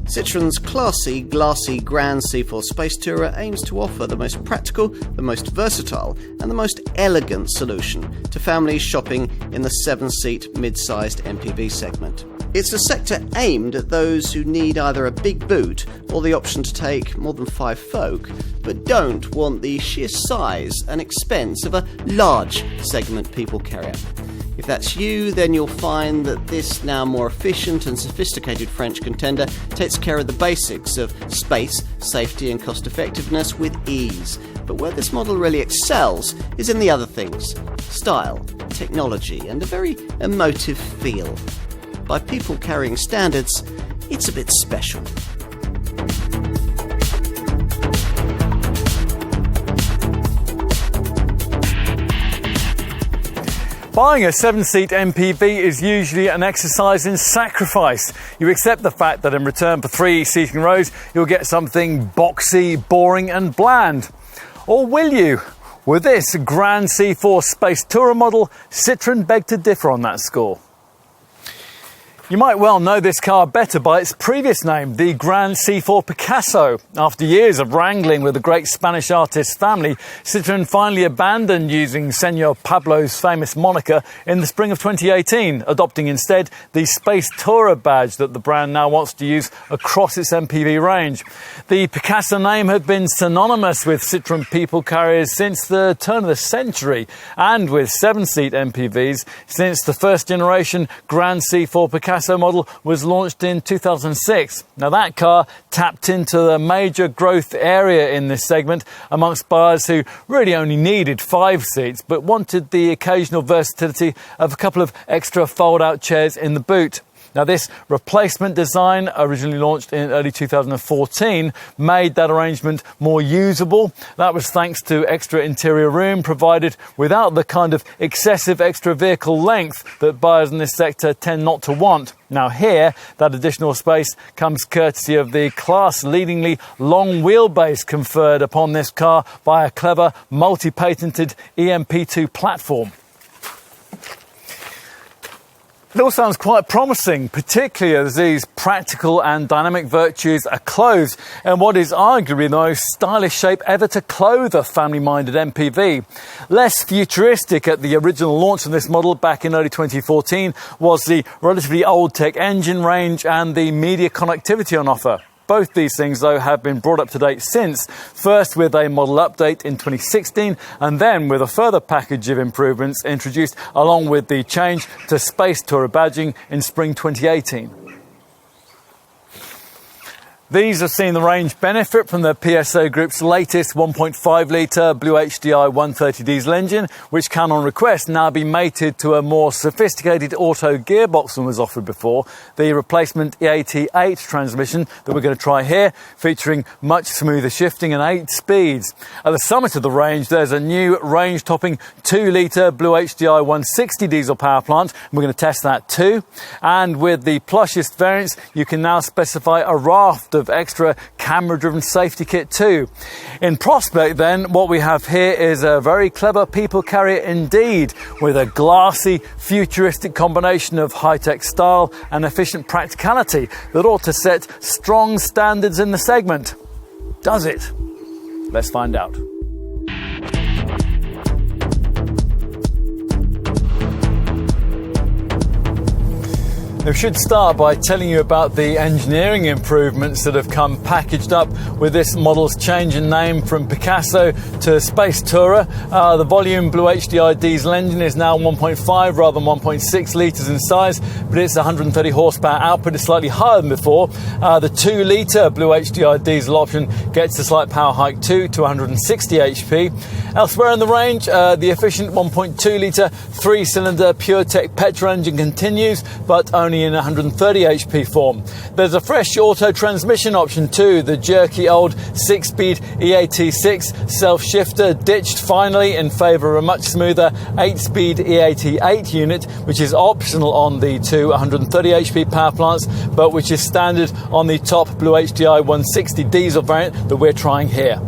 Citroen's classy, glassy Grand C4 Spacetourer aims to offer the most practical, the most versatile and the most elegant solution to families shopping in the 7-seat mid-sized MPV segment. It's a sector aimed at those who need either a big boot or the option to take more than 5 folk, but don't want the sheer size and expense of a large segment people carrier. If that's you, then you'll find that this now more efficient and sophisticated French contender takes care of the basics of space, safety and cost effectiveness with ease. But where this model really excels is in the other things: style, technology and a very emotive feel. By people carrying standards, it's a bit special. Buying a 7-seat MPV is usually an exercise in sacrifice. You accept the fact that in return for 3 seating rows, you'll get something boxy, boring and bland. Or will you? With this Grand C4 Spacetourer model, Citroen beg to differ on that score. You might well know this car better by its previous name, the Grand C4 Picasso. After years of wrangling with the great Spanish artist family, Citroen finally abandoned using Senor Pablo's famous moniker in the spring of 2018, adopting instead the Spacetourer badge that the brand now wants to use across its MPV range. The Picasso name had been synonymous with Citroen people carriers since the turn of the century, and with 7-seat MPVs since the first generation Grand C4 Picasso model was launched in 2006. Now that car tapped into the major growth area in this segment amongst buyers who really only needed 5 seats but wanted the occasional versatility of a couple of extra fold-out chairs in the boot. Now this replacement design, originally launched in early 2014, made that arrangement more usable. That was thanks to extra interior room provided without the kind of excessive extra vehicle length that buyers in this sector tend not to want. Now here, that additional space comes courtesy of the class-leadingly long wheelbase conferred upon this car by a clever, multi-patented EMP2 platform. It all sounds quite promising, particularly as these practical and dynamic virtues are clothed in what is arguably the most stylish shape ever to clothe a family-minded MPV. Less futuristic at the original launch of this model back in early 2014 was the relatively old-tech engine range and the media connectivity on offer. Both these things, though, have been brought up to date since, first with a model update in 2016 and then with a further package of improvements introduced along with the change to Spacetourer badging in spring 2018. These have seen the range benefit from the PSO Group's latest 1.5-litre BlueHDi 130 diesel engine, which can on request now be mated to a more sophisticated auto gearbox than was offered before, the replacement EAT8 transmission that we're going to try here, featuring much smoother shifting and 8 speeds. At the summit of the range, there's a new range-topping 2-litre BlueHDi 160 diesel power plant. We're going to test that too. And with the plushest variants, you can now specify a raft of extra camera-driven safety kit too. In prospect then, what we have here is a very clever people carrier indeed, with a glassy, futuristic combination of high-tech style and efficient practicality that ought to set strong standards in the segment. Does it? Let's find out. We should start by telling you about the engineering improvements that have come packaged up with this model's change in name from Picasso to Spacetourer. The volume BlueHDi diesel engine is now 1.5 rather than 1.6 litres in size, but its 130 horsepower output is slightly higher than before. The 2-litre BlueHDi diesel option gets a slight power hike too, to 160 HP. Elsewhere in the range, the efficient 1.2-litre 3-cylinder PureTech petrol engine continues, but only in 130 HP form. There's a fresh auto transmission option too. The jerky old 6-speed EAT6 self-shifter ditched finally in favour of a much smoother 8-speed EAT8 unit, which is optional on the 2 130 HP power plants, but which is standard on the top BlueHDi 160 diesel variant that we're trying here.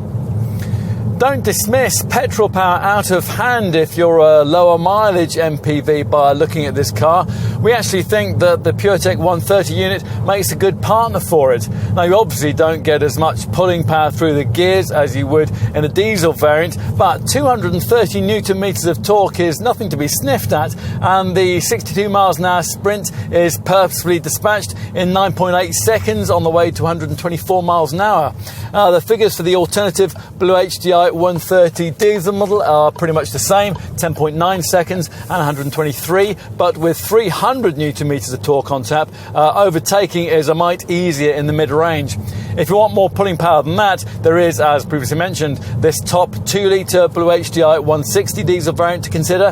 Don't dismiss petrol power out of hand if you're a lower mileage MPV buyer looking at this car. we actually think that the PureTech 130 unit makes a good partner for it. Now, you obviously don't get as much pulling power through the gears as you would in a diesel variant, but 230 newton meters of torque is nothing to be sniffed at, and the 62 miles an hour sprint is purposefully dispatched in 9.8 seconds on the way to 124 miles an hour. The figures for the alternative BlueHDi 130 diesel model are pretty much the same, 10.9 seconds and 123, but with 300 newton meters of torque on tap, overtaking is a mite easier in the mid-range. If you want more pulling power than that, there is, as previously mentioned, this top 2-litre BlueHDi 160 diesel variant to consider,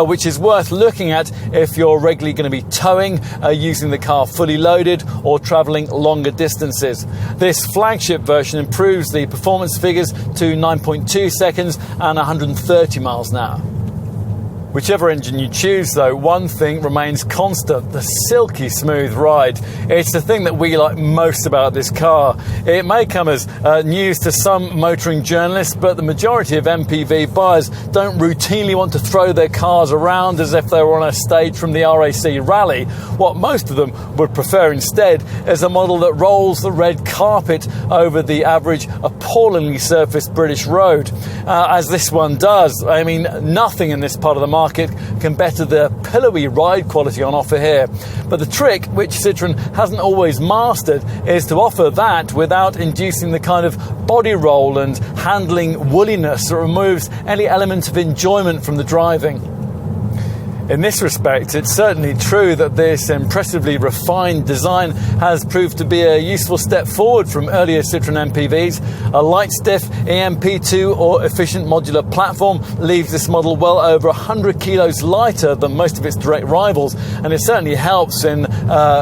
which is worth looking at if you're regularly going to be towing, using the car fully loaded or travelling longer distances. This flagship version improves the performance figures to 9.2 seconds and 130 miles an hour. Whichever engine you choose, though, one thing remains constant: the silky smooth ride. It's the thing that we like most about this car. It may come as news to some motoring journalists, but the majority of MPV buyers don't routinely want to throw their cars around as if they were on a stage from the RAC rally. What most of them would prefer instead is a model that rolls the red carpet over the average appallingly surfaced British road, as this one does. I mean, nothing in this part of the market can better the pillowy ride quality on offer here. But the trick, which Citroen hasn't always mastered, is to offer that without inducing the kind of body roll and handling woolliness that removes any element of enjoyment from the driving. In this respect, it's certainly true that this impressively refined design has proved to be a useful step forward from earlier Citroen MPVs. A light, stiff EMP2 or efficient modular platform leaves this model well over 100 kilos lighter than most of its direct rivals, and it certainly helps in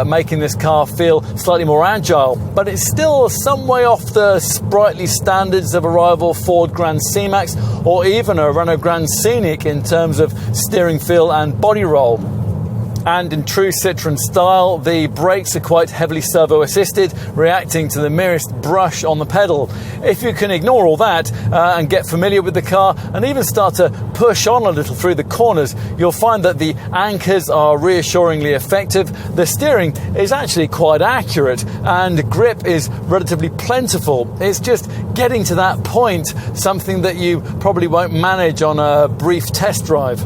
making this car feel slightly more agile. But it's still some way off the sprightly standards of a rival Ford Grand C-Max or even a Renault Grand Scenic in terms of steering feel and body roll. And in true Citroen style, the brakes are quite heavily servo assisted, reacting to the merest brush on the pedal. If you can ignore all that and get familiar with the car and even start to push on a little through the corners, you'll find that the anchors are reassuringly effective, the steering is actually quite accurate, and grip is relatively plentiful. It's just getting to that point, something that you probably won't manage on a brief test drive.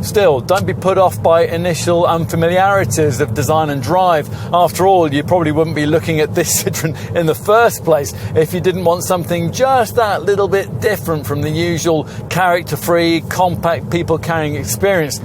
Still, don't be put off by initial unfamiliarities of design and drive. After all, you probably wouldn't be looking at this Citroen in the first place if you didn't want something just that little bit different from the usual character-free, compact people-carrying experience.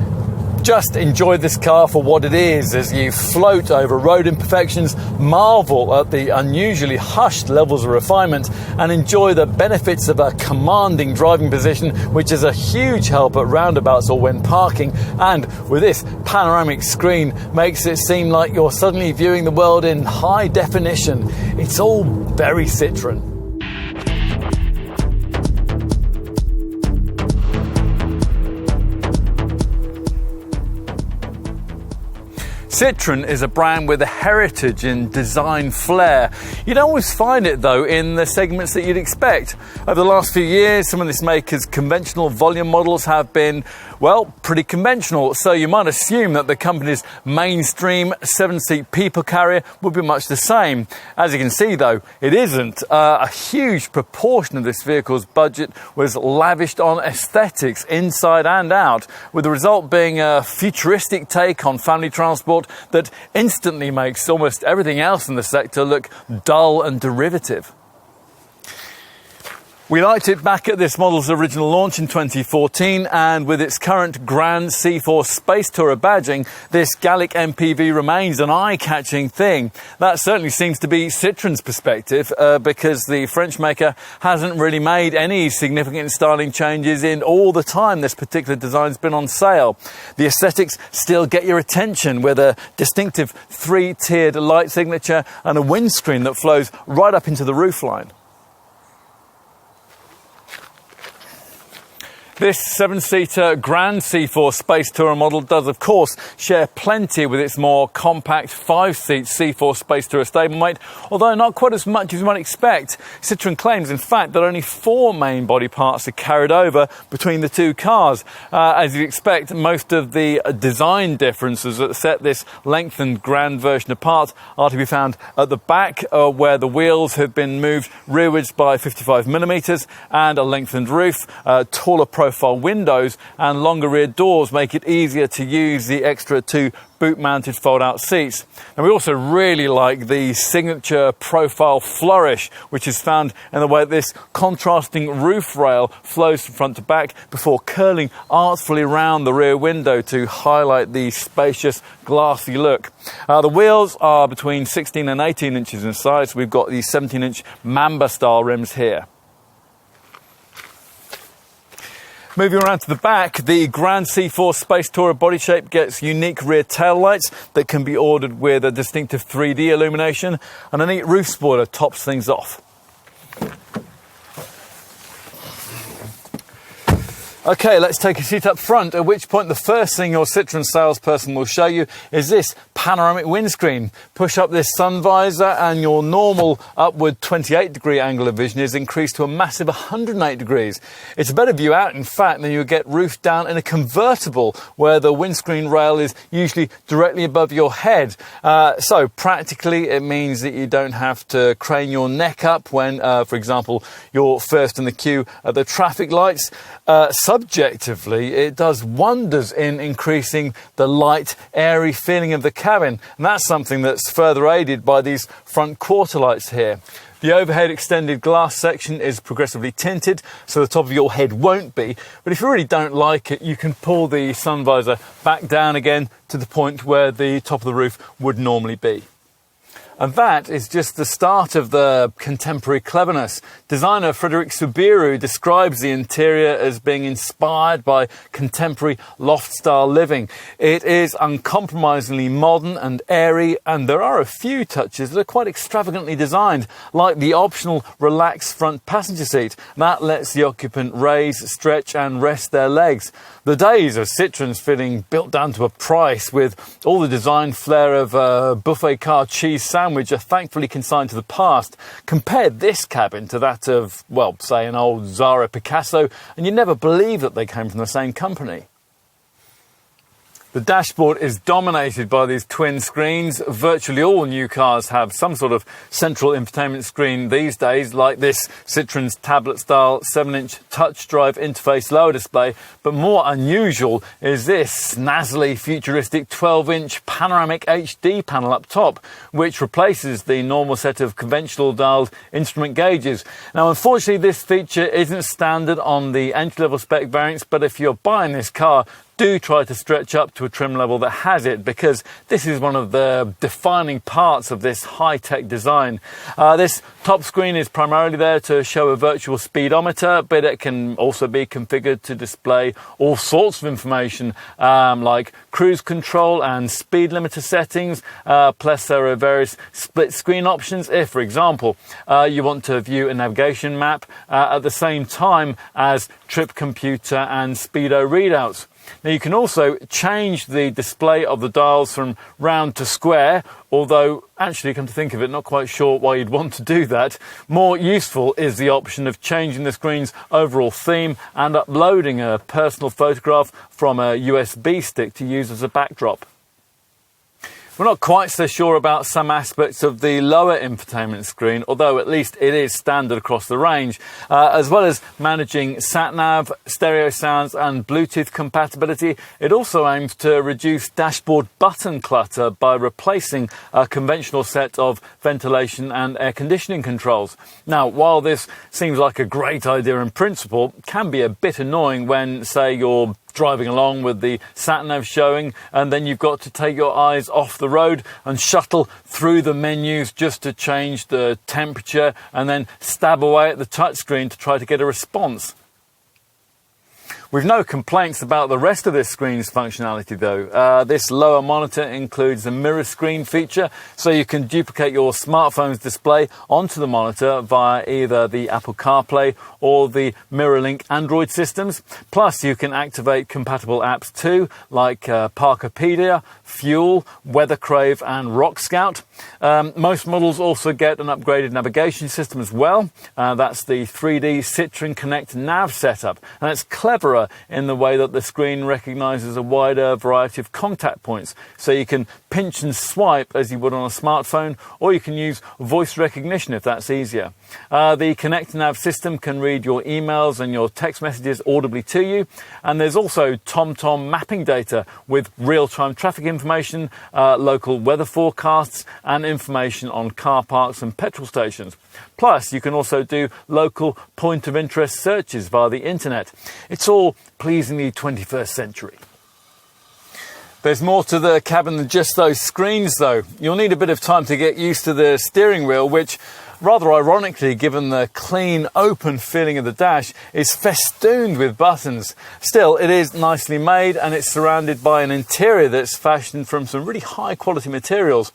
Just enjoy this car for what it is as you float over road imperfections, marvel at the unusually hushed levels of refinement, and enjoy the benefits of a commanding driving position, which is a huge help at roundabouts or when parking, and with this panoramic screen makes it seem like you're suddenly viewing the world in high definition. It's all very Citroen. Citroen is a brand with a heritage in design flair. You don't always find it, though, in the segments that you'd expect. Over the last few years, some of this maker's conventional volume models have been, well, pretty conventional, so you might assume that the company's mainstream 7-seat people carrier would be much the same. As you can see, though, it isn't. A huge proportion of this vehicle's budget was lavished on aesthetics inside and out, with the result being a futuristic take on family transport that instantly makes almost everything else in the sector look dull and derivative. We liked it back at this model's original launch in 2014, and with its current Grand C4 Spacetourer badging, this Gallic MPV remains an eye-catching thing. That certainly seems to be Citroen's perspective, because the French maker hasn't really made any significant styling changes in all the time this particular design's been on sale. The aesthetics still get your attention with a distinctive 3-tiered light signature and a windscreen that flows right up into the roofline. This 7-seater Grand C4 Spacetourer model does, of course, share plenty with its more compact 5-seat C4 Spacetourer stablemate, although not quite as much as you might expect. Citroen claims, in fact, that only 4 main body parts are carried over between the two cars. As you'd expect, most of the design differences that set this lengthened Grand version apart are to be found at the back, where the wheels have been moved rearwards by 55mm, and a lengthened roof, taller profile windows and longer rear doors make it easier to use the extra 2 boot-mounted fold-out seats. And we also really like the signature profile flourish, which is found in the way that this contrasting roof rail flows from front to back before curling artfully round the rear window to highlight the spacious, glassy look. The wheels are between 16 and 18 inches in size. We've got the 17-inch Mamba-style rims here. Moving around to the back, the Grand C4 Spacetourer body shape gets unique rear tail lights that can be ordered with a distinctive 3D illumination, and a neat roof spoiler tops things off. Okay, let's take a seat up front, at which point the first thing your Citroen salesperson will show you is this panoramic windscreen. Push up this sun visor and your normal upward 28-degree angle of vision is increased to a massive 108 degrees. It's a better view out, in fact, than you get roofed down in a convertible, where the windscreen rail is usually directly above your head. So practically it means that you don't have to crane your neck up when, for example, you're first in the queue at the traffic lights. Subjectively, it does wonders in increasing the light, airy feeling of the cabin, and that's something that's further aided by these front quarter lights here. The overhead extended glass section is progressively tinted, so the top of your head won't be, but if you really don't like it, you can pull the sun visor back down again to the point where the top of the roof would normally be. And that is just the start of the contemporary cleverness. Designer Frederic Subiru describes the interior as being inspired by contemporary loft-style living. It is uncompromisingly modern and airy, and there are a few touches that are quite extravagantly designed, like the optional relaxed front passenger seat. That lets the occupant raise, stretch and rest their legs. The days of Citroens feeling built down to a price with all the design flair of a buffet car cheese sandwich are thankfully consigned to the past. Compare this cabin to that of, well, say an old Zara Picasso, and you never believe that they came from the same company. The dashboard is dominated by these twin screens. Virtually all new cars have some sort of central infotainment screen these days, like this Citroen's tablet-style 7-inch touch drive interface lower display. But more unusual is this snazzily futuristic 12-inch panoramic HD panel up top, which replaces the normal set of conventional dialed instrument gauges. Now, unfortunately, this feature isn't standard on the entry-level spec variants, but if you're buying this car, do try to stretch up to a trim level that has it, because this is one of the defining parts of this high-tech design. This top screen is primarily there to show a virtual speedometer, but it can also be configured to display all sorts of information, like cruise control and speed limiter settings, plus there are various split screen options if, for example, you want to view a navigation map at the same time as trip computer and speedo readouts. Now, you can also change the display of the dials from round to square, although actually, come to think of it, not quite sure why you'd want to do that. More useful is the option of changing the screen's overall theme and uploading a personal photograph from a USB stick to use as a backdrop. We're not quite so sure about some aspects of the lower infotainment screen, although at least it is standard across the range. As well as managing sat-nav, stereo sounds and Bluetooth compatibility, it also aims to reduce dashboard button clutter by replacing a conventional set of ventilation and air conditioning controls. Now, while this seems like a great idea in principle, it can be a bit annoying when, say, you're driving along with the sat-nav showing, and then you've got to take your eyes off the road and shuttle through the menus just to change the temperature and then stab away at the touchscreen to try to get a response. We've no complaints about the rest of this screen's functionality though. This lower monitor includes a mirror screen feature, so you can duplicate your smartphone's display onto the monitor via either the Apple CarPlay or the MirrorLink Android systems. Plus you can activate compatible apps too, like Parkopedia, Fuel, Weathercrave and Rock Scout. Most models also get an upgraded navigation system as well. That's the 3D Citroen Connect nav setup, and it's cleverer in the way that the screen recognises a wider variety of contact points, so you can pinch and swipe as you would on a smartphone, or you can use voice recognition if that's easier. The Connect nav system can read your emails and your text messages audibly to you, and there's also TomTom mapping data with real-time traffic information, local weather forecasts and information on car parks and petrol stations. Plus, you can also do local point of interest searches via the internet. It's all pleasingly 21st century. There's more to the cabin than just those screens though. You'll need a bit of time to get used to the steering wheel, which, rather ironically, given the clean, open feeling of the dash, is festooned with buttons. Still, it is nicely made, and it's surrounded by an interior that's fashioned from some really high quality materials.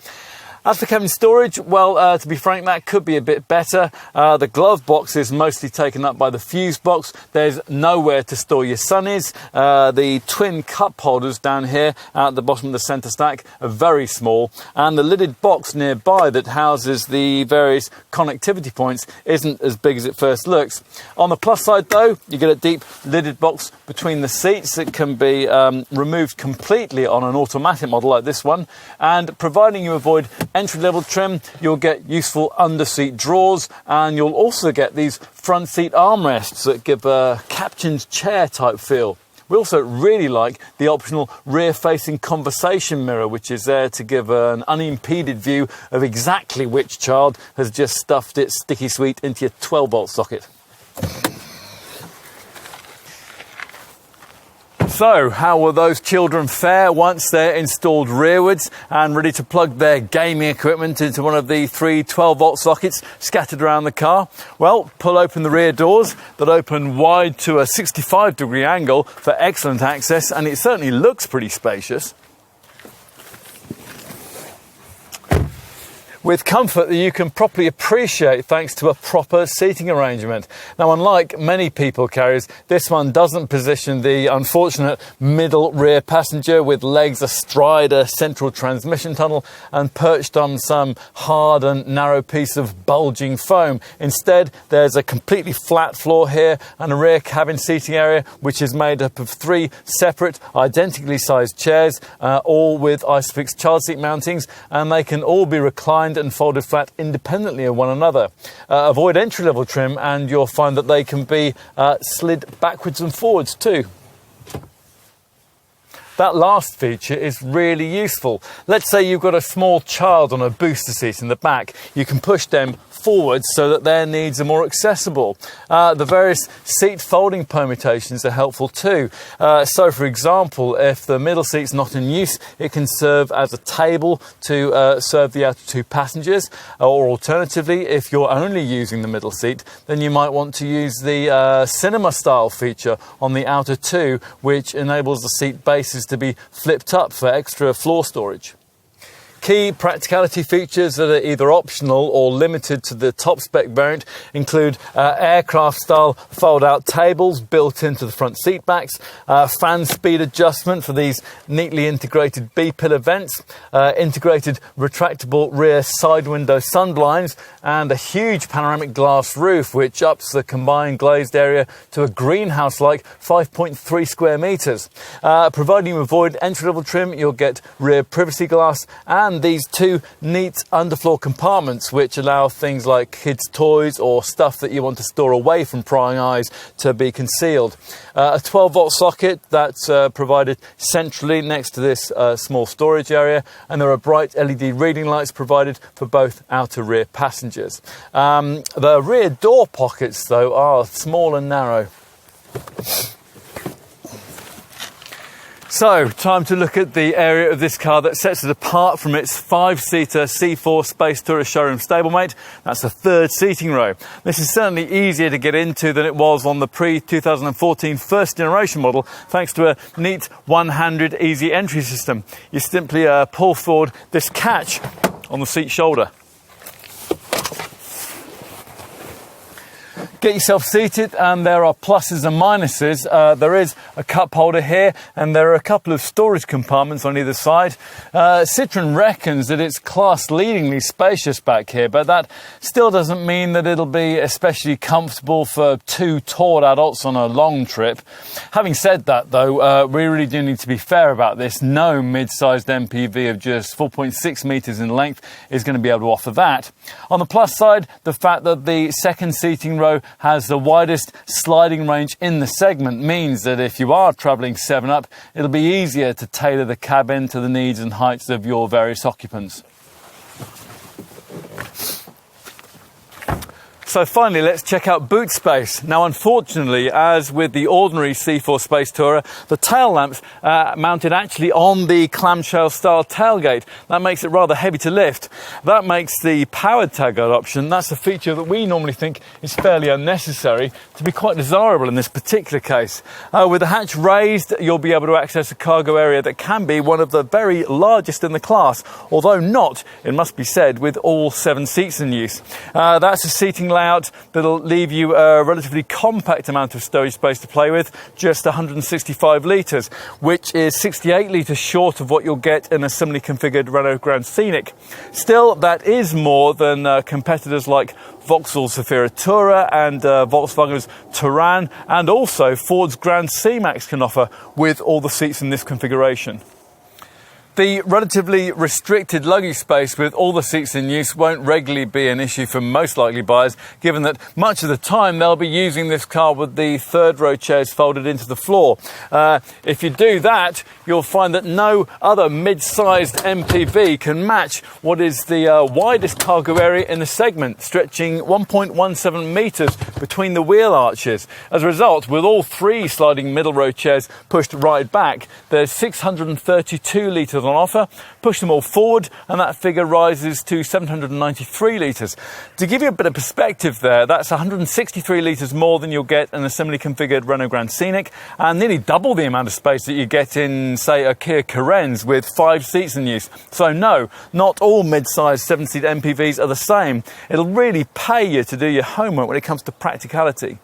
As for cabin storage, well, to be frank, that could be a bit better. The glove box is mostly taken up by the fuse box. There's nowhere to store your sunnies. The twin cup holders down here at the bottom of the centre stack are very small, and the lidded box nearby that houses the various connectivity points isn't as big as it first looks. On the plus side though, you get a deep lidded box between the seats that can be removed completely on an automatic model like this one, and providing you avoid entry-level trim, you'll get useful under-seat drawers, and you'll also get these front seat armrests that give a captain's chair type feel. We also really like the optional rear-facing conversation mirror, which is there to give an unimpeded view of exactly which child has just stuffed its sticky sweet into your 12-volt socket. So, how will those children fare once they're installed rearwards and ready to plug their gaming equipment into one of the 3 12-volt sockets scattered around the car? Well, pull open the rear doors that open wide to a 65-degree angle for excellent access, and it certainly looks pretty spacious. With comfort that you can properly appreciate thanks to a proper seating arrangement. Now, unlike many people carriers, this one doesn't position the unfortunate middle rear passenger with legs astride a central transmission tunnel and perched on some hard and narrow piece of bulging foam. Instead, there's a completely flat floor here and a rear cabin seating area which is made up of 3 separate, identically sized chairs, all with Isofix child seat mountings, and they can all be reclined and folded flat independently of one another. Avoid entry-level trim and you'll find that they can be slid backwards and forwards too. That last feature is really useful. Let's say you've got a small child on a booster seat in the back. You can push them forwards so that their needs are more accessible. The various seat folding permutations are helpful too. So for example, if the middle seat's not in use, it can serve as a table to serve the outer 2 passengers, or alternatively, if you're only using the middle seat, then you might want to use the cinema style feature on the outer 2, which enables the seat bases to be flipped up for extra floor storage. Key practicality features that are either optional or limited to the top spec variant include aircraft style fold out tables built into the front seat backs, fan speed adjustment for these neatly integrated B-pillar vents, integrated retractable rear side window sun blinds, and a huge panoramic glass roof which ups the combined glazed area to a greenhouse-like 5.3 square metres. Providing you avoid entry-level trim, you'll get rear privacy glass and these 2 neat underfloor compartments which allow things like kids' toys or stuff that you want to store away from prying eyes to be concealed. A 12-volt socket that's provided centrally next to this small storage area, and there are bright LED reading lights provided for both outer rear passengers. The rear door pockets though are small and narrow. So, time to look at the area of this car that sets it apart from its 5-seater C4 Spacetourer showroom stablemate. That's the third seating row. This is certainly easier to get into than it was on the pre-2014 first generation model, thanks to a neat one-handed easy entry system. You simply pull forward this catch on the seat shoulder. Get yourself seated, and there are pluses and minuses. There is a cup holder here, and there are a couple of storage compartments on either side. Citroen reckons that it's class-leadingly spacious back here, but that still doesn't mean that it'll be especially comfortable for two tall adults on a long trip. Having said that, though, we really do need to be fair about this. No mid-sized MPV of just 4.6 metres in length is going to be able to offer that. On the plus side, the fact that the second seating row has the widest sliding range in the segment means that if you are travelling 7-up, it'll be easier to tailor the cabin to the needs and heights of your various occupants. So finally, let's check out boot space. Now, unfortunately, as with the ordinary C4 Spacetourer, the tail lamps mounted actually on the clamshell style tailgate. That makes it rather heavy to lift. That makes the powered tailgate option, that's a feature that we normally think is fairly unnecessary, to be quite desirable in this particular case. With the hatch raised, you'll be able to access a cargo area that can be one of the very largest in the class, although not, it must be said, with all 7 seats in use. That's a seating layout that'll leave you a relatively compact amount of stowage space to play with, just 165 litres, which is 68 litres short of what you'll get in a similarly configured Renault Grand Scenic. Still, that is more than competitors like Vauxhall's Zafira Tourer and Volkswagen's Touran, and also Ford's Grand C-Max can offer with all the seats in this configuration. The relatively restricted luggage space with all the seats in use won't regularly be an issue for most likely buyers, given that much of the time they'll be using this car with the third row chairs folded into the floor. If you do that, you'll find that no other mid-sized MPV can match what is the widest cargo area in the segment, stretching 1.17 metres between the wheel arches. As a result, with all 3 sliding middle row chairs pushed right back, there's 632 litres on offer. Push them all forward and that figure rises to 793 litres. To give you a bit of perspective there, that's 163 litres more than you'll get in a similarly configured Renault Grand Scenic, and nearly double the amount of space that you get in, say, a Kia Carens with 5 seats in use. So no, not all mid-sized 7-seat MPVs are the same. It'll really pay you to do your homework when it comes to practicality.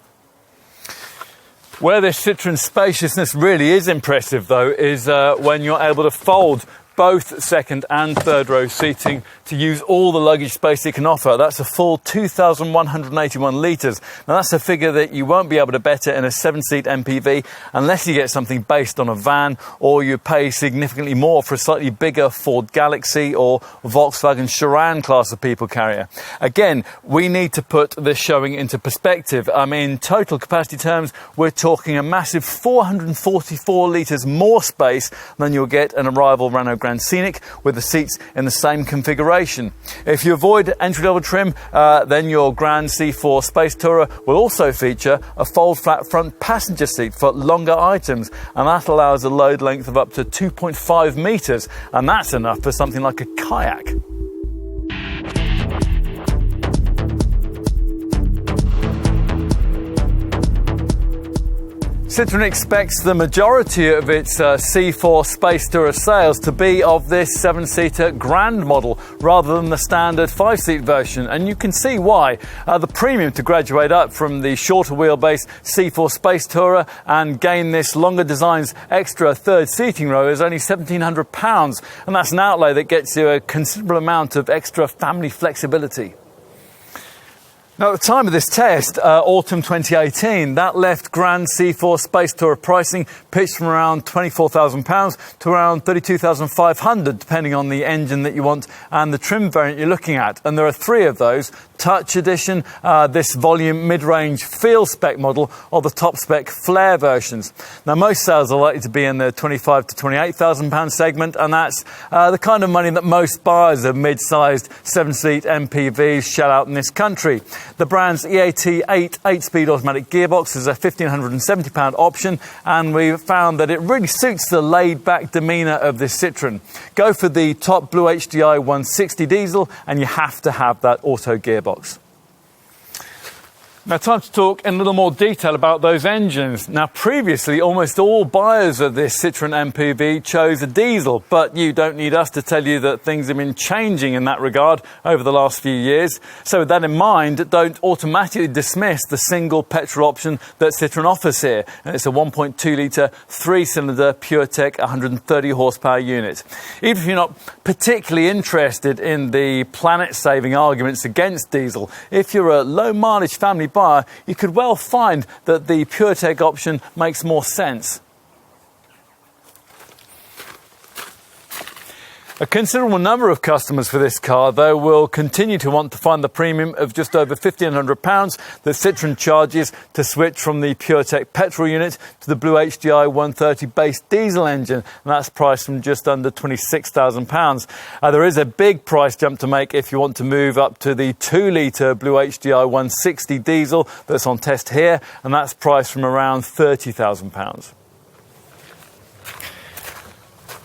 Where this Citroen spaciousness really is impressive, though, is when you're able to fold both second and third row seating to use all the luggage space it can offer. That's a full 2,181 litres. Now, that's a figure that you won't be able to better in a 7-seat MPV unless you get something based on a van, or you pay significantly more for a slightly bigger Ford Galaxy or Volkswagen Touran class of people carrier. Again, we need to put this showing into perspective. In total capacity terms, we're talking a massive 444 litres more space than you'll get in a rival Renault Grand Scenic with the seats in the same configuration. If you avoid entry-level trim, then your Grand C4 Spacetourer will also feature a fold-flat front passenger seat for longer items, and that allows a load length of up to 2.5 metres, and that's enough for something like a kayak. Citroen expects the majority of its C4 Spacetourer sales to be of this 7-seater Grand model rather than the standard 5-seat version, and you can see why. The premium to graduate up from the shorter wheelbase C4 Spacetourer and gain this longer design's extra third seating row is only £1,700, and that's an outlay that gets you a considerable amount of extra family flexibility. Now, at the time of this test, autumn 2018, that left Grand C4 Spacetourer pricing pitched from around £24,000 to around £32,500, depending on the engine that you want and the trim variant you're looking at. And there are 3 of those: Touch Edition, this volume mid-range feel spec model, or the top spec Flare versions. Now, most sales are likely to be in the £25,000 to £28,000 segment, and that's the kind of money that most buyers of mid-sized 7-seat MPVs shell out in this country. The brand's EAT 8-speed automatic gearbox is a £1,570 option, and we've found that it really suits the laid-back demeanour of this Citroen. Go for the top BlueHDi 160 diesel, and you have to have that auto gearbox. Now, time to talk in a little more detail about those engines. Now, previously, almost all buyers of this Citroen MPV chose a diesel, but you don't need us to tell you that things have been changing in that regard over the last few years. So with that in mind, don't automatically dismiss the single petrol option that Citroen offers here. And it's a 1.2-litre, 3-cylinder PureTech 130 horsepower unit. Even if you're not particularly interested in the planet-saving arguments against diesel, if you're a low-mileage family buyer, you could well find that the PureTech option makes more sense. A considerable number of customers for this car, though, will continue to want to find the premium of just over £1,500 that Citroen charges to switch from the PureTech petrol unit to the BlueHDi 130 base diesel engine, and that's priced from just under £26,000. There is a big price jump to make if you want to move up to the 2-litre BlueHDi 160 diesel that's on test here, and that's priced from around £30,000.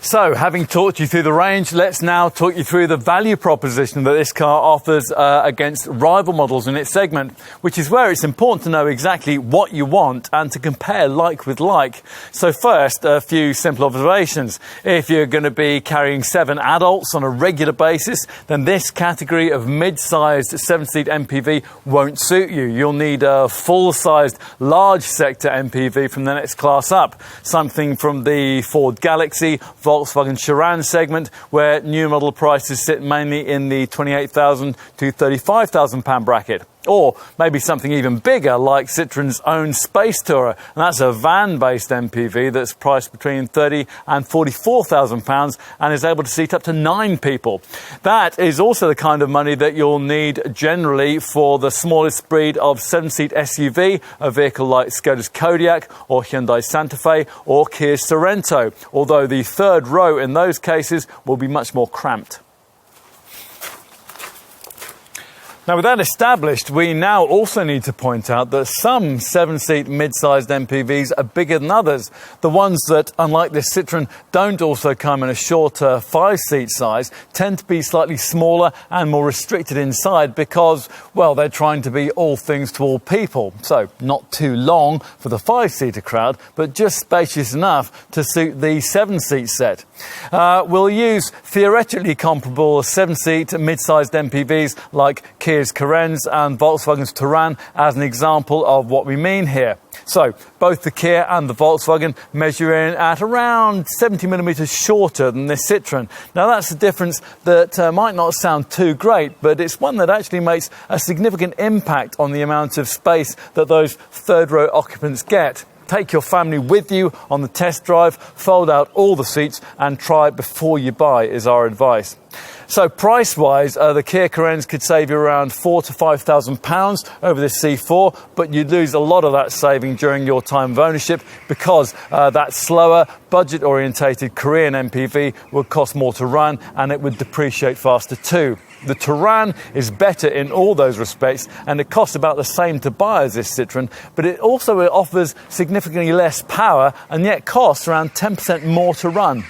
So, having talked you through the range, let's now talk you through the value proposition that this car offers against rival models in its segment, which is where it's important to know exactly what you want and to compare like with like. So first, a few simple observations. If you're going to be carrying 7 adults on a regular basis, then this category of mid-sized 7-seat MPV won't suit you. You'll need a full-sized, large sector MPV from the next class up, something from the Ford Galaxy, Volkswagen Citroen segment, where new model prices sit mainly in the £28,000 to £35,000 bracket. Or maybe something even bigger like Citroen's own Spacetourer, and that's a van-based MPV that's priced between £30,000 and £44,000 and is able to seat up to 9 people. That is also the kind of money that you'll need generally for the smallest breed of 7-seat SUV, a vehicle like Skoda's Kodiaq or Hyundai Santa Fe or Kia's Sorento, although the third row in those cases will be much more cramped. Now, with that established, we now also need to point out that some 7-seat mid-sized MPVs are bigger than others. The ones that, unlike this Citroen, don't also come in a shorter 5-seat size tend to be slightly smaller and more restricted inside because, well, they're trying to be all things to all people. So, not too long for the 5-seater crowd, but just spacious enough to suit the 7-seat set. We'll use theoretically comparable 7-seat mid-sized MPVs like Kia's Caren's and Volkswagen's Touran as an example of what we mean here. So, both the Kia and the Volkswagen measure in at around 70mm shorter than this Citroen. Now, that's a difference that might not sound too great, but it's one that actually makes a significant impact on the amount of space that those third-row occupants get. Take your family with you on the test drive, fold out all the seats and try it before you buy is our advice. So price-wise, the Kia Caren's could save you around £4,000 to £5,000 over this C4, but you'd lose a lot of that saving during your time of ownership because that slower, budget-orientated Korean MPV would cost more to run and it would depreciate faster too. The Touran is better in all those respects and it costs about the same to buy as this Citroen, but it also offers significantly less power and yet costs around 10% more to run.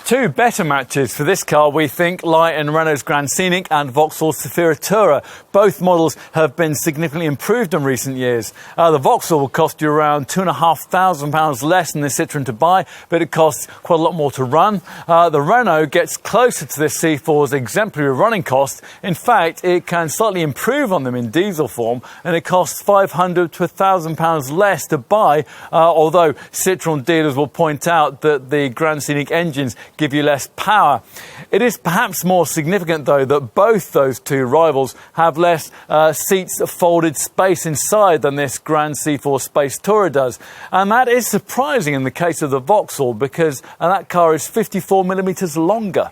Two better matches for this car, we think, lie in Renault's Grand Scenic and Vauxhall's Zafira Tourer. Both models have been significantly improved in recent years. The Vauxhall will cost you around £2,500 less than the Citroen to buy, but it costs quite a lot more to run. The Renault gets closer to this C4's exemplary running cost. In fact, it can slightly improve on them in diesel form, and it costs £500 to £1,000 less to buy, although Citroen dealers will point out that the Grand Scenic engines give you less power. It is perhaps more significant, though, that both those two rivals have less seats folded space inside than this Grand C4 Spacetourer does. And that is surprising in the case of the Vauxhall because that car is 54mm longer.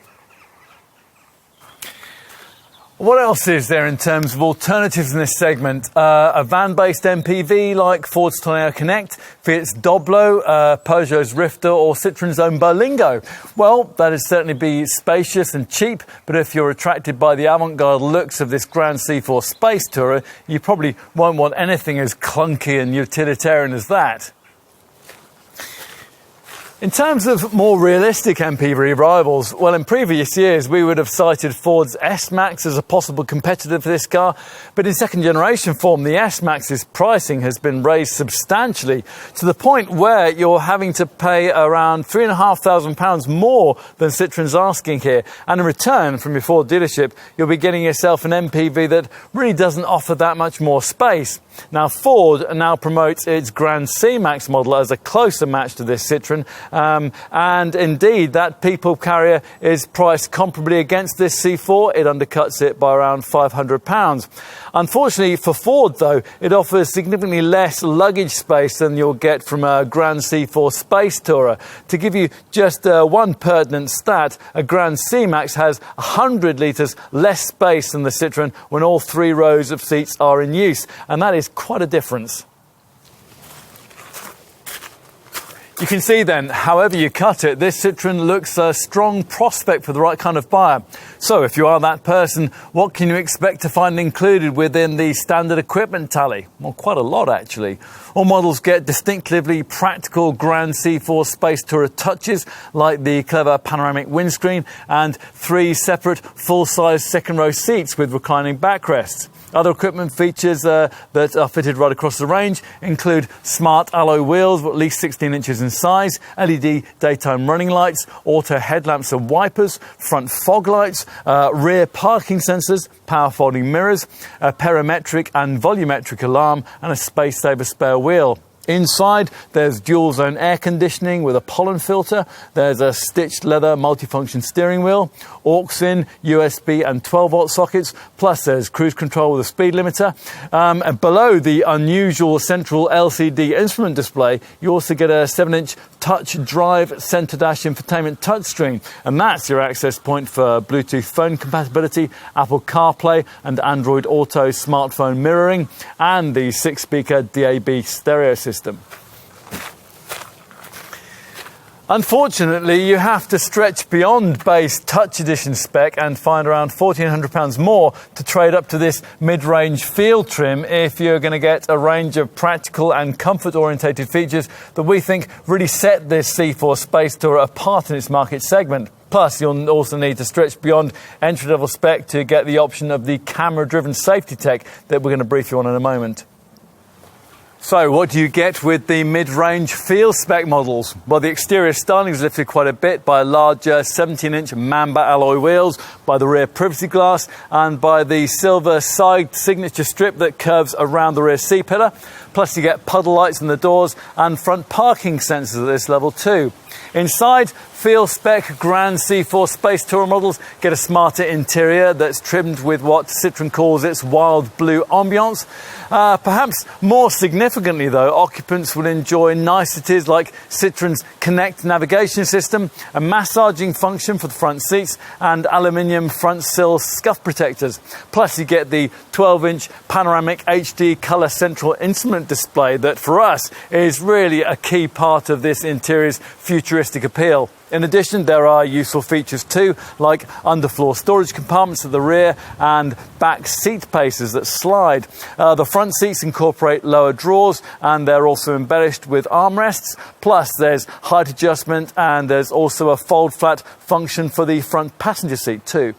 What else is there in terms of alternatives in this segment? A van-based MPV like Ford's Tourneo Connect, Fiat's Doblo, Peugeot's Rifter or Citroen's own Berlingo. Well, that'd certainly be spacious and cheap, but if you're attracted by the avant-garde looks of this Grand C4 Spacetourer, you probably won't want anything as clunky and utilitarian as that. In terms of more realistic MPV rivals, well, in previous years we would have cited Ford's S-Max as a possible competitor for this car, but in second generation form the S-Max's pricing has been raised substantially to the point where you're having to pay around £3,500 more than Citroen's asking here, and in return from your Ford dealership you'll be getting yourself an MPV that really doesn't offer that much more space. Now, Ford now promotes its Grand C-Max model as a closer match to this Citroen, and indeed that people carrier is priced comparably against this C4. It undercuts it by around £500. Unfortunately for Ford, though, it offers significantly less luggage space than you'll get from a Grand C4 Spacetourer. To give you just one pertinent stat, a Grand C-Max has 100 litres less space than the Citroen when all 3 rows of seats are in use, and that is quite a difference. You can see then, however you cut it, this Citroen looks a strong prospect for the right kind of buyer. So if you are that person, what can you expect to find included within the standard equipment tally? Well, quite a lot actually. All models get distinctively practical Grand C4 Spacetourer touches, like the clever panoramic windscreen and 3 separate full-size second-row seats with reclining backrests. Other equipment features that are fitted right across the range include smart alloy wheels, at least 16 inches in size, LED daytime running lights, auto headlamps and wipers, front fog lights, rear parking sensors, power folding mirrors, a parametric and volumetric alarm, and a space-saver spare wheel. Inside, there's dual-zone air conditioning with a pollen filter. There's a stitched leather multifunction steering wheel, aux-in, USB and 12-volt sockets, plus there's cruise control with a speed limiter. And below the unusual central LCD instrument display, you also get a 7-inch touch drive center dash infotainment touchscreen, and that's your access point for Bluetooth phone compatibility, Apple CarPlay and Android Auto smartphone mirroring, and the 6-speaker DAB stereo system. Unfortunately, you have to stretch beyond base Touch Edition spec and find around £1,400 more to trade up to this mid-range field trim if you're going to get a range of practical and comfort-orientated features that we think really set this C4 Spacetourer apart in its market segment. Plus, you'll also need to stretch beyond entry-level spec to get the option of the camera-driven safety tech that we're going to brief you on in a moment. So what do you get with the mid-range field spec models? Well, the exterior styling is lifted quite a bit by larger 17-inch Mamba alloy wheels, by the rear privacy glass, and by the silver side signature strip that curves around the rear C-pillar. Plus you get puddle lights in the doors and front parking sensors at this level too. Inside, field spec Grand C4 Spacetourer models get a smarter interior that's trimmed with what Citroen calls its wild blue ambiance. Perhaps more significantly though, occupants will enjoy niceties like Citroen's Connect navigation system, a massaging function for the front seats, and aluminium front sill scuff protectors. Plus you get the 12-inch panoramic HD colour central instrument display that for us is really a key part of this interior's futuristic appeal. In addition, there are useful features too, like underfloor storage compartments at the rear and back seat paces that slide. The front seats incorporate lower drawers and they're also embellished with armrests. Plus, there's height adjustment and there's also a fold flat function for the front passenger seat too.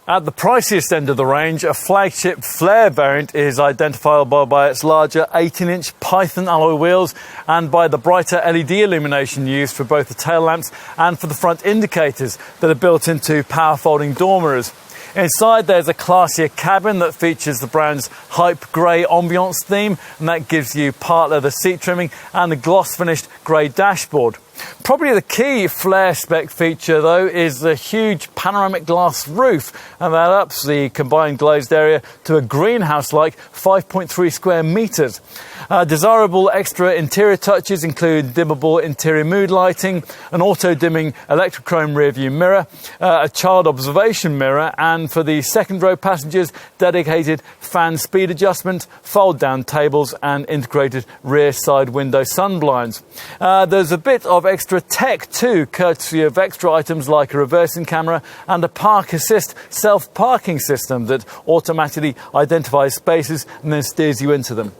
At the priciest end of the range, a flagship Flare variant is identifiable by its larger 18-inch Python alloy wheels and by the brighter LED illumination used for both the tail lamps and for the front indicators that are built into power folding door mirrors. Inside there's a classier cabin that features the brand's hype grey ambiance theme, and that gives you part leather seat trimming and the gloss finished grey dashboard. Probably the key flare spec feature though is the huge panoramic glass roof, and that ups the combined glazed area to a greenhouse-like 5.3 square metres. Desirable extra interior touches include dimmable interior mood lighting, an auto-dimming electrochrome rear-view mirror, a child observation mirror, and for the second row passengers, dedicated fan speed adjustment, fold-down tables, and integrated rear side window sun blinds. There's a bit of extra tech too, courtesy of extra items like a reversing camera and a park assist self-parking system that automatically identifies spaces and then steers you into them.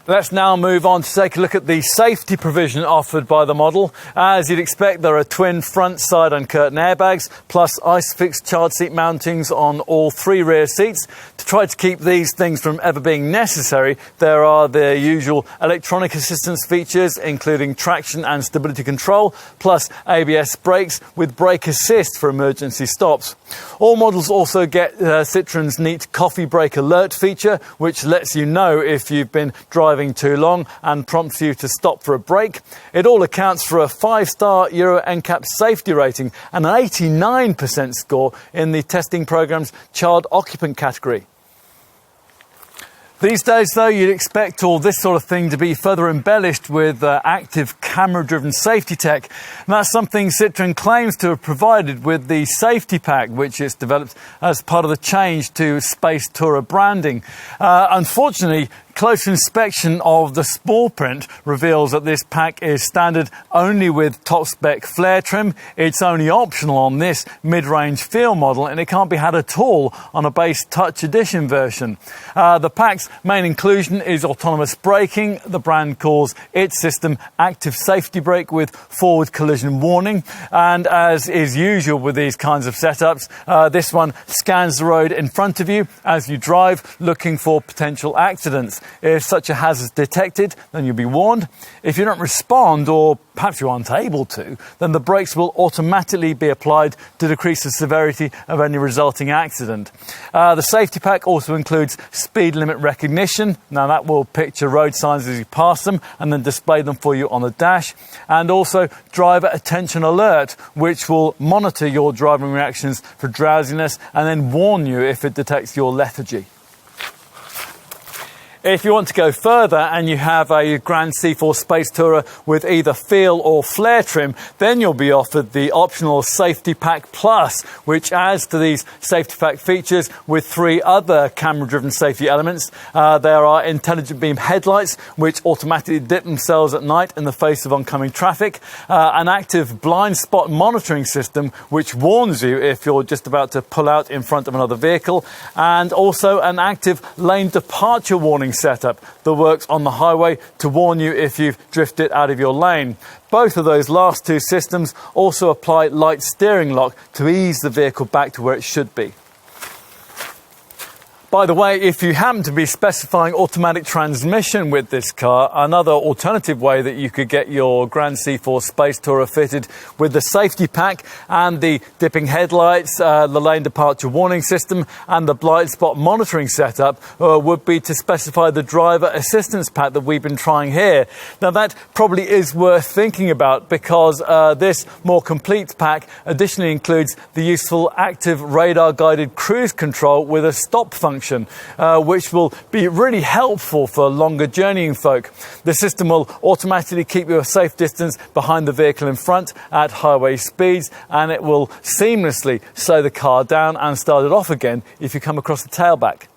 Let's now move on to take a look at the safety provision offered by the model. As you'd expect, there are twin front, side and curtain airbags, plus ISOFIX child seat mountings on all three rear seats. To try to keep these things from ever being necessary, there are the usual electronic assistance features, including traction and stability control, plus ABS brakes with brake assist for emergency stops. All models also get Citroen's neat coffee break alert feature, which lets you know if you've been driving too long and prompts you to stop for a break. It all accounts for a 5-star Euro NCAP safety rating and an 89% score in the testing programme's child occupant category. These days, though, you'd expect all this sort of thing to be further embellished with active camera-driven safety tech. And that's something Citroen claims to have provided with the safety pack, which it's developed as part of the change to Spacetourer branding. Unfortunately, close inspection of the small print reveals that this pack is standard only with top-spec flare trim. It's only optional on this mid-range Feel model, and it can't be had at all on a base Touch Edition version. The pack's main inclusion is autonomous braking. The brand calls its system Active Safety Brake with forward collision warning. And as is usual with these kinds of setups, this one scans the road in front of you as you drive, looking for potential accidents. If such a hazard is detected, then you'll be warned. If you don't respond, or perhaps you aren't able to, then the brakes will automatically be applied to decrease the severity of any resulting accident. The safety pack also includes speed limit recognition. Now that will picture road signs as you pass them and then display them for you on the dash. And also driver attention alert, which will monitor your driving reactions for drowsiness and then warn you if it detects your lethargy. If you want to go further and you have a Grand C4 Spacetourer with either Feel or Flare trim, then you'll be offered the optional Safety Pack Plus, which adds to these Safety Pack features with 3 other camera-driven safety elements. There are intelligent beam headlights, which automatically dip themselves at night in the face of oncoming traffic, an active blind spot monitoring system, which warns you if you're just about to pull out in front of another vehicle, and also an active lane departure warning setup that works on the highway to warn you if you've drifted out of your lane. Both of those last 2 systems also apply light steering lock to ease the vehicle back to where it should be. By the way, if you happen to be specifying automatic transmission with this car, another alternative way that you could get your Grand C4 Spacetourer fitted with the safety pack and the dipping headlights, the lane departure warning system and the blind spot monitoring setup would be to specify the driver assistance pack that we've been trying here. Now that probably is worth thinking about, because this more complete pack additionally includes the useful active radar guided cruise control with a stop function, which will be really helpful for longer journeying folk. The system will automatically keep you a safe distance behind the vehicle in front at highway speeds, and it will seamlessly slow the car down and start it off again if you come across the tailback.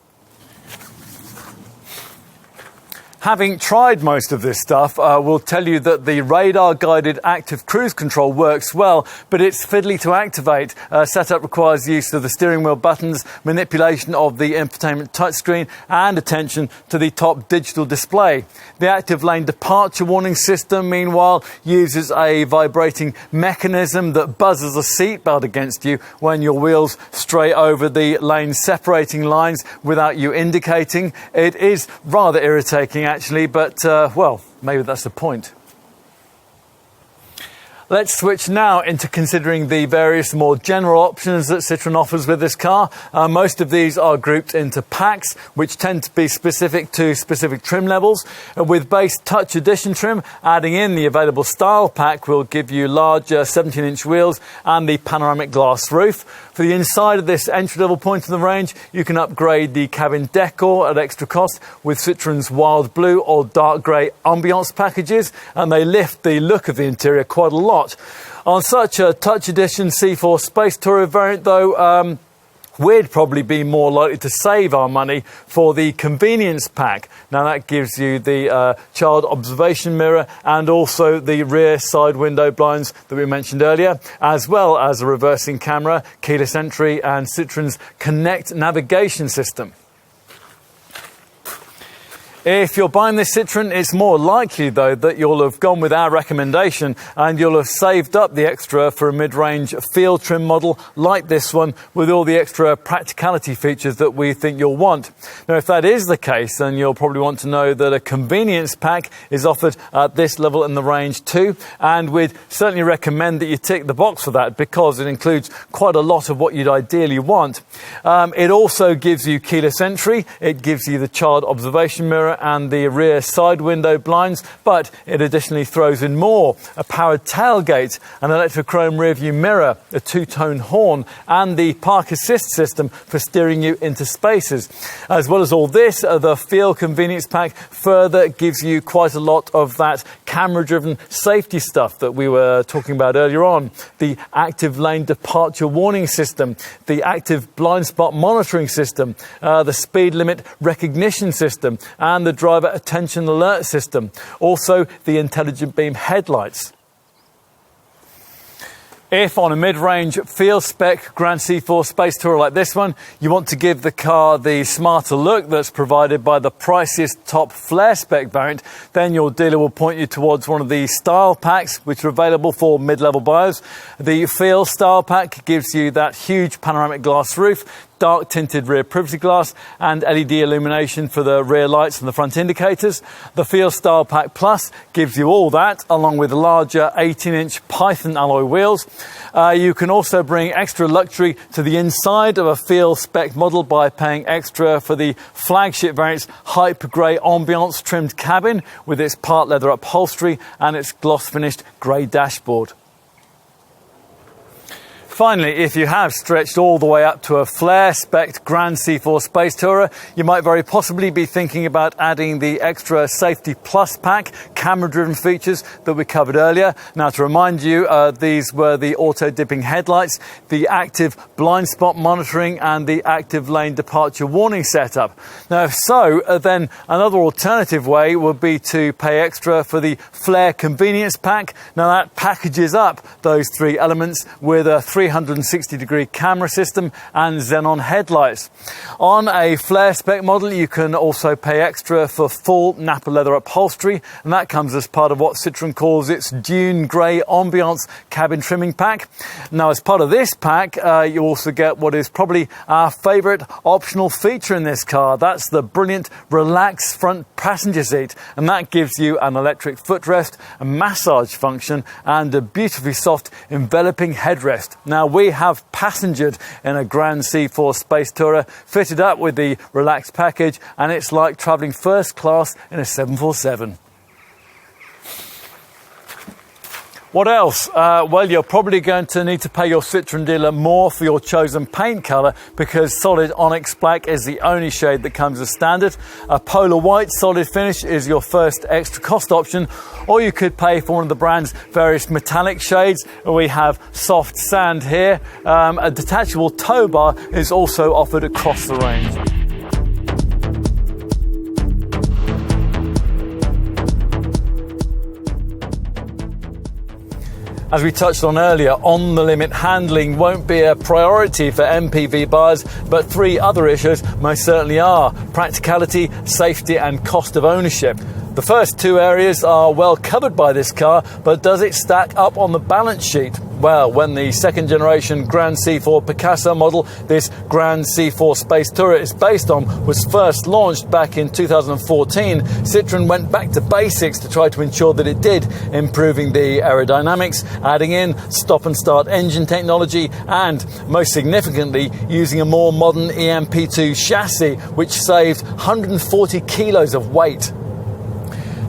Having tried most of this stuff, we'll tell you that the radar-guided active cruise control works well, but it's fiddly to activate. Setup requires use of the steering wheel buttons, manipulation of the infotainment touchscreen, and attention to the top digital display. The active lane departure warning system, meanwhile, uses a vibrating mechanism that buzzes a seatbelt against you when your wheels stray over the lane separating lines without you indicating. It is rather irritating, actually, but, well, maybe that's the point. Let's switch now into considering the various more general options that Citroen offers with this car. Most of these are grouped into packs, which tend to be specific to specific trim levels. With base Touch Edition trim, adding in the available style pack will give you larger 17-inch wheels and the panoramic glass roof. For the inside of this entry-level point in the range, you can upgrade the cabin decor at extra cost with Citroen's wild blue or dark grey ambiance packages, and they lift the look of the interior quite a lot. On such a Touch Edition C4 Spacetourer variant, though, we'd probably be more likely to save our money for the convenience pack. Now that gives you the child observation mirror and also the rear side window blinds that we mentioned earlier, as well as a reversing camera, keyless entry and Citroen's Connect navigation system. If you're buying this Citroen, it's more likely, though, that you'll have gone with our recommendation and you'll have saved up the extra for a mid-range field trim model like this one with all the extra practicality features that we think you'll want. Now, if that is the case, then you'll probably want to know that a convenience pack is offered at this level in the range too, and we'd certainly recommend that you tick the box for that because it includes quite a lot of what you'd ideally want. It also gives you keyless entry, it gives you the child observation mirror and the rear side window blinds, but it additionally throws in more: a powered tailgate, an electrochrome rear view mirror, a two-tone horn, and the park assist system for steering you into spaces. As well as all this, the Feel Convenience Pack further gives you quite a lot of that camera-driven safety stuff that we were talking about earlier on. The active lane departure warning system, the active blind spot monitoring system, the speed limit recognition system, and the driver attention alert system. Also, the intelligent beam headlights. If on a mid-range field spec Grand C4 Spacetourer like this one, you want to give the car the smarter look that's provided by the priciest top flare spec variant, then your dealer will point you towards one of the style packs which are available for mid-level buyers. The Feel Style Pack gives you that huge panoramic glass roof, dark tinted rear privacy glass and LED illumination for the rear lights and the front indicators. The Feel Style Pack Plus gives you all that, along with larger 18-inch Python alloy wheels. You can also bring extra luxury to the inside of a Feel spec model by paying extra for the flagship variant's hyper grey ambiance trimmed cabin with its part leather upholstery and its gloss finished grey dashboard. Finally, if you have stretched all the way up to a flare-spec'd Grand C4 Spacetourer, you might very possibly be thinking about adding the extra Safety Plus pack, camera-driven features that we covered earlier. Now, to remind you, these were the auto-dipping headlights, the active blind spot monitoring, and the active lane departure warning setup. Now, if so, then another alternative way would be to pay extra for the Flare Convenience Pack. Now, that packages up those three elements with a 360-degree camera system and xenon headlights. On a flare spec model, you can also pay extra for full Napa leather upholstery, and that comes as part of what Citroen calls its Dune Grey Ambiance cabin trimming pack. Now, as part of this pack, you also get what is probably our favourite optional feature in this car. That's the brilliant Relax front passenger seat, and that gives you an electric footrest, a massage function, and a beautifully soft enveloping headrest. Now, we have passengered in a Grand C4 Spacetourer fitted up with the Relax package, and it's like travelling first class in a 747. What else? Well, you're probably going to need to pay your Citroen dealer more for your chosen paint colour because solid onyx black is the only shade that comes as standard. A polar white solid finish is your first extra cost option, or you could pay for one of the brand's various metallic shades. We have soft sand here. A detachable tow bar is also offered across the range. As we touched on earlier, on-the-limit handling won't be a priority for MPV buyers, but three other issues most certainly are: practicality, safety and cost of ownership. The first two areas are well covered by this car, but does it stack up on the balance sheet? Well, when the second generation Grand C4 Picasso model, this Grand C4 Spacetourer is based on, was first launched back in 2014, Citroen went back to basics to try to ensure that it did, improving the aerodynamics, adding in stop and start engine technology, and most significantly using a more modern EMP2 chassis which saved 140 kilos of weight.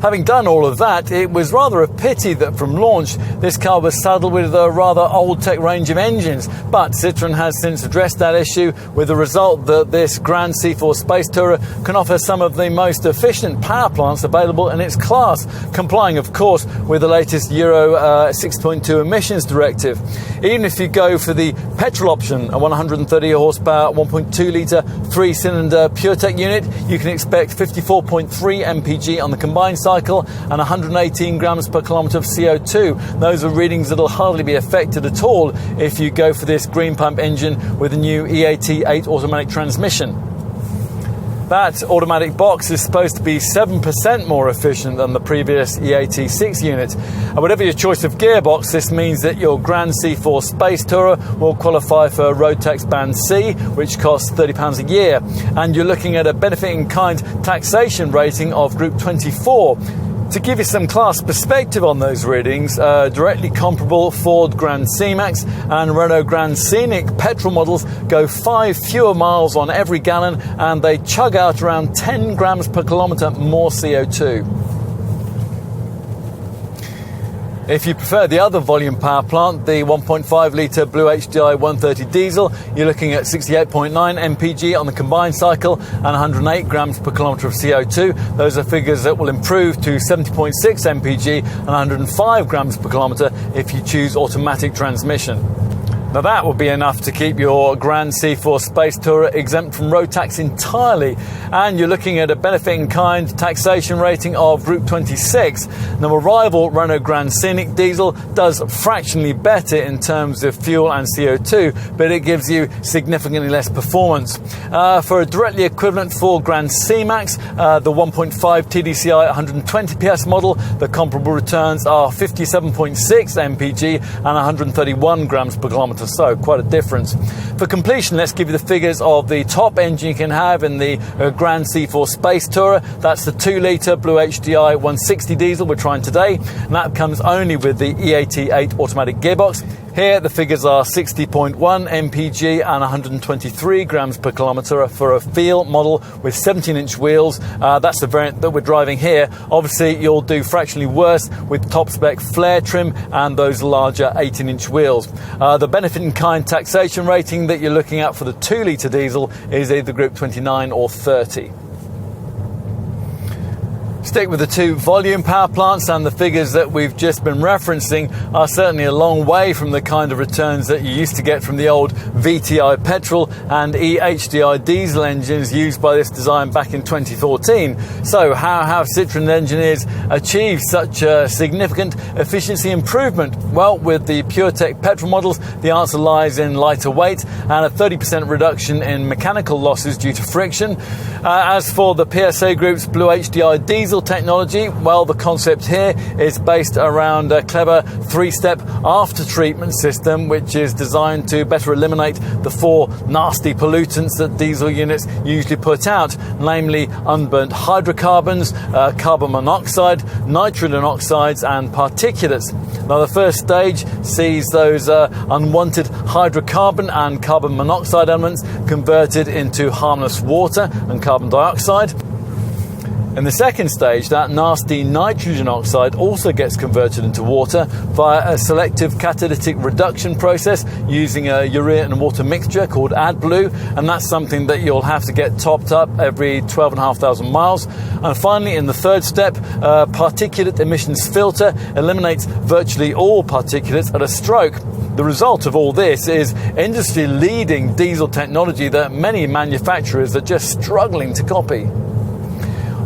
Having done all of that, it was rather a pity that from launch this car was saddled with a rather old tech range of engines, but Citroen has since addressed that issue with the result that this Grand C4 Spacetourer can offer some of the most efficient power plants available in its class, complying of course with the latest Euro 6.2 emissions directive. Even if you go for the petrol option, a 130 horsepower 1.2 litre 3-cylinder PureTech unit, you can expect 54.3 mpg on the combined cycle and 118 grams per kilometre of CO2. Those are readings that will hardly be affected at all if you go for this green pump engine with a new EAT8 automatic transmission. That automatic box is supposed to be 7% more efficient than the previous EAT6 unit. And whatever your choice of gearbox, this means that your Grand C4 Spacetourer will qualify for road tax band C, which costs £30 a year. And you're looking at a benefit in kind taxation rating of Group 24. To give you some class perspective on those readings, directly comparable Ford Grand C-Max and Renault Grand Scenic petrol models go 5 fewer miles on every gallon, and they chug out around 10 grams per kilometre more CO2. If you prefer the other volume power plant, the 1.5 litre BlueHDi 130 diesel, you're looking at 68.9 mpg on the combined cycle and 108 grams per kilometre of CO2. Those are figures that will improve to 70.6 mpg and 105 grams per kilometre if you choose automatic transmission. Now that will be enough to keep your Grand C4 Spacetourer exempt from road tax entirely, and you're looking at a benefit in kind taxation rating of Group 26. Now a rival Renault Grand Scenic diesel does fractionally better in terms of fuel and CO2, but it gives you significantly less performance. For a directly equivalent Ford Grand C-Max, the 1.5 TDCi 120 PS model, the comparable returns are 57.6 mpg and 131 grams per kilometre. So quite a difference. For completion, let's give you the figures of the top engine you can have in the Grand C4 Spacetourer. That's the 2 litre BlueHDi 160 diesel we're trying today, and that comes only with the EAT8 automatic gearbox. Here the figures are 60.1 mpg and 123 grams per kilometre for a Feel model with 17-inch wheels. That's the variant that we're driving here. Obviously you'll do fractionally worse with top spec flare trim and those larger 18-inch wheels. The benefit in kind taxation rating that you're looking at for the 2 litre diesel is either Group 29 or 30. Stick with the two volume power plants, and the figures that we've just been referencing are certainly a long way from the kind of returns that you used to get from the old VTI petrol and EHDI diesel engines used by this design back in 2014. So how have Citroen engineers achieved such a significant efficiency improvement? Well, with the PureTech petrol models, the answer lies in lighter weight and a 30% reduction in mechanical losses due to friction. As for the PSA Group's BlueHDi diesel technology, well, the concept here is based around a clever 3-step after treatment system which is designed to better eliminate the 4 nasty pollutants that diesel units usually put out, namely unburnt hydrocarbons, carbon monoxide, nitrogen oxides and particulates. Now the first stage sees those unwanted hydrocarbon and carbon monoxide elements converted into harmless water and carbon dioxide. In the second stage, that nasty nitrogen oxide also gets converted into water via a selective catalytic reduction process using a urea and water mixture called AdBlue, and that's something that you'll have to get topped up every 12,500 miles. And finally, in the third step, a particulate emissions filter eliminates virtually all particulates at a stroke. The result of all this is industry-leading diesel technology that many manufacturers are just struggling to copy.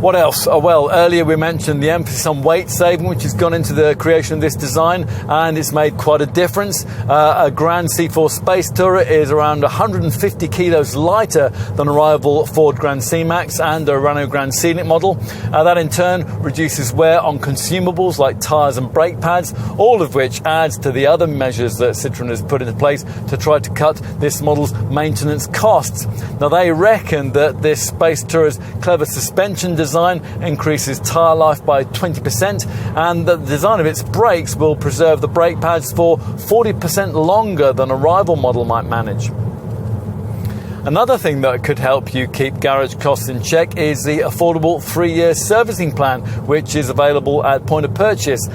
What else? Oh, well, earlier we mentioned the emphasis on weight saving, which has gone into the creation of this design, and it's made quite a difference. A Grand C4 Spacetourer is around 150 kilos lighter than a rival Ford Grand C-Max and a Renault Grand Scenic model. That in turn reduces wear on consumables like tyres and brake pads, all of which adds to the other measures that Citroen has put into place to try to cut this model's maintenance costs. Now, they reckon that this Spacetourer's clever suspension design increases tyre life by 20%, and that the design of its brakes will preserve the brake pads for 40% longer than a rival model might manage. Another thing that could help you keep garage costs in check is the affordable 3-year servicing plan, which is available at point of purchase.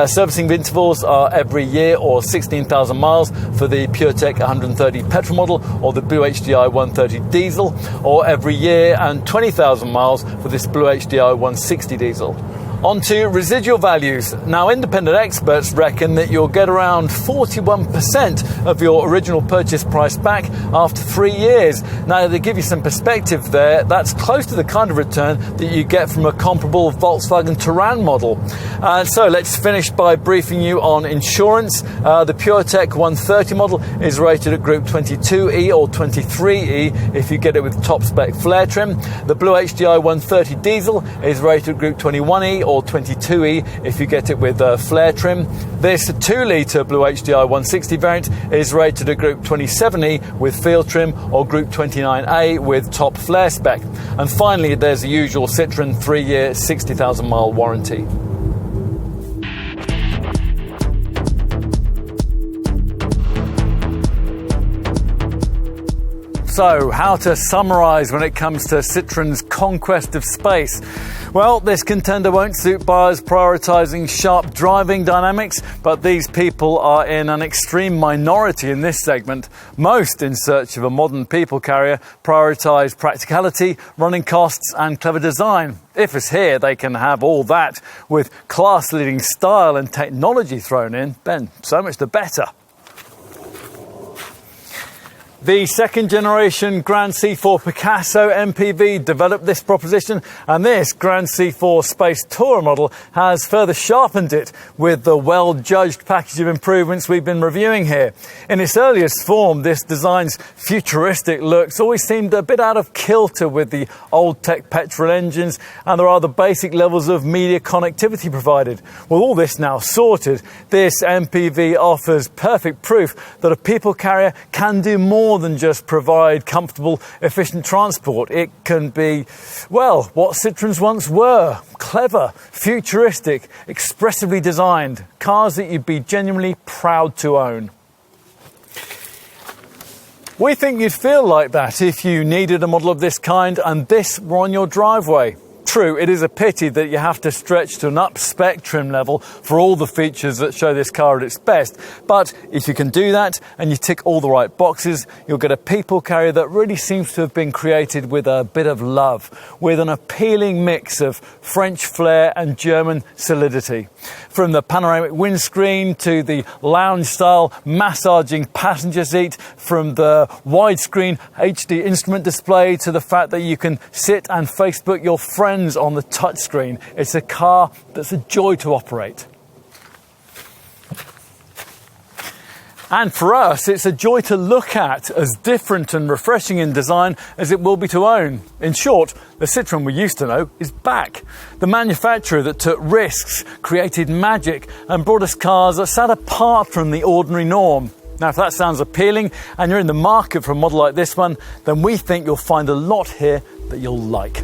Servicing intervals are every year or 16,000 miles for the PureTech 130 petrol model or the BlueHDi 130 diesel, or every year and 20,000 miles for this BlueHDi 160 diesel. On to residual values. Now, independent experts reckon that you'll get around 41% of your original purchase price back after 3 years. Now, to give you some perspective there, that's close to the kind of return that you get from a comparable Volkswagen Touran model. So let's finish by briefing you on insurance. The PureTech 130 model is rated at Group 22E or 23E if you get it with top spec flare trim. The BlueHDi 130 diesel is rated at Group 21E or 22E if you get it with flare trim. This 2-litre BlueHDi 160 variant is rated at Group 27E with field trim or Group 29A with top flare spec. And finally, there's the usual Citroen 3-year 60,000 mile warranty. So, how to summarise when it comes to Citroen's conquest of space? Well, this contender won't suit buyers prioritising sharp driving dynamics, but these people are in an extreme minority in this segment. Most, in search of a modern people carrier, prioritise practicality, running costs and clever design. If it's here, they can have all that with class-leading style and technology thrown in, then so much the better. The second generation Grand C4 Picasso MPV developed this proposition, and this Grand C4 Spacetourer model has further sharpened it with the well-judged package of improvements we've been reviewing here. In its earliest form, this design's futuristic looks always seemed a bit out of kilter with the old-tech petrol engines and the rather basic levels of media connectivity provided. With all this now sorted, this MPV offers perfect proof that a people carrier can do more than just provide comfortable, efficient transport. It can be, well, what Citroens once were: clever, futuristic, expressively designed cars that you'd be genuinely proud to own. We think you'd feel like that if you needed a model of this kind and this were on your driveway. True, it is a pity that you have to stretch to an up-spec trim level for all the features that show this car at its best. But if you can do that and you tick all the right boxes, you'll get a people carrier that really seems to have been created with a bit of love, with an appealing mix of French flair and German solidity. From the panoramic windscreen to the lounge-style massaging passenger seat, from the widescreen HD instrument display to the fact that you can sit and Facebook your friends on the touchscreen, it's a car that's a joy to operate. And for us, it's a joy to look at, as different and refreshing in design as it will be to own. In short, the Citroen we used to know is back. The manufacturer that took risks, created magic, and brought us cars that sat apart from the ordinary norm. Now, if that sounds appealing and you're in the market for a model like this one, then we think you'll find a lot here that you'll like.